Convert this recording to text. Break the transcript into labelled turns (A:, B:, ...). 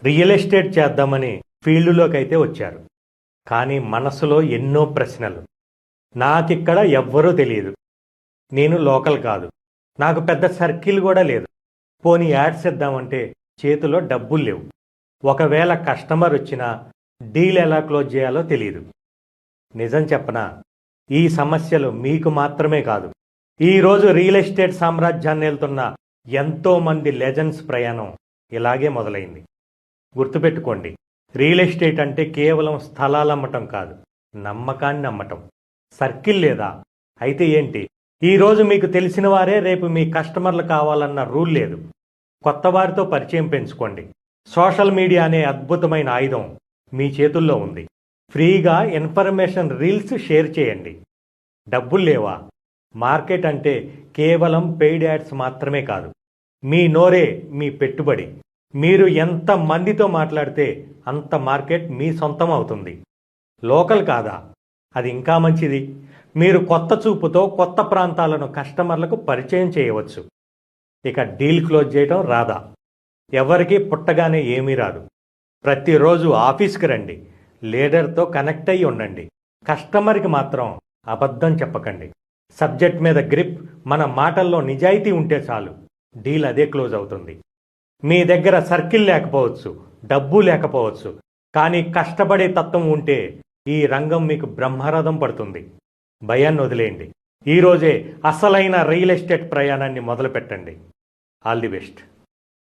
A: Real estate చేద్దామని ఫీల్డ్లోకి అయితే వచ్చారు. కానీ మనసులో ఎన్నో ప్రశ్నలు. నాకిక్కడ ఎవ్వరూ తెలియదు, నేను లోకల్ కాదు, నాకు పెద్ద సర్కిల్ కూడా లేదు, పోనీ యాడ్స్ ఇద్దామంటే చేతిలో డబ్బులు లేవు, ఒకవేళ కస్టమర్ వచ్చినా డీల్ ఎలా క్లోజ్ చేయాలో తెలియదు. నిజం చెప్పనా, ఈ సమస్యలు మీకు మాత్రమే కాదు, ఈరోజు రియల్ ఎస్టేట్ సామ్రాజ్యాన్ని వెళ్తున్న ఎంతోమంది లెజెండ్స్ ప్రయాణం ఇలాగే మొదలైంది. గుర్తుపెట్టుకోండి, రియల్ ఎస్టేట్ అంటే కేవలం స్థలాలు అమ్మటం కాదు, నమ్మకాన్ని అమ్మటం. సర్కిల్ లేదా? అయితే ఏంటి? ఈరోజు మీకు తెలిసిన వారే రేపు మీ కస్టమర్లు కావాలన్న రూల్ లేదు. కొత్త వారితో పరిచయం పెంచుకోండి. సోషల్ మీడియా అనే అద్భుతమైన ఆయుధం మీ చేతుల్లో ఉంది. ఫ్రీగా ఇన్ఫర్మేషన్ రీల్స్ షేర్ చేయండి. డబ్బులు లేవా? మార్కెట్ అంటే కేవలం పెయిడ్ యాడ్స్ మాత్రమే కాదు, మీ నోరే మీ పెట్టుబడి. మీరు ఎంత మందితో మాట్లాడితే అంత మార్కెట్ మీ సొంతం అవుతుంది. లోకల్ కాదా? అది ఇంకా మంచిది. మీరు కొత్త చూపుతో కొత్త ప్రాంతాలను కస్టమర్లకు పరిచయం చేయవచ్చు. ఇక డీల్ క్లోజ్ చేయడం రాదా? ఎవరికి పుట్టగానే ఏమీ రాదు. ప్రతిరోజు ఆఫీస్కి రండి, లీడర్తో కనెక్ట్ అయ్యి ఉండండి. కస్టమర్కి మాత్రం అబద్ధం చెప్పకండి. సబ్జెక్ట్ మీద గ్రిప్, మన మాటల్లో నిజాయితీ ఉంటే చాలు, డీల్ అదే క్లోజ్ అవుతుంది. మీ దగ్గర సర్కిల్ లేకపోవచ్చు, డబ్బు లేకపోవచ్చు, కానీ కష్టపడే తత్వం ఉంటే ఈ రంగం మీకు బ్రహ్మరథం పడుతుంది. భయాన్ని వదిలేయండి. ఈరోజే అసలైన రియల్ ఎస్టేట్ ప్రయాణాన్ని మొదలు పెట్టండి. All the best.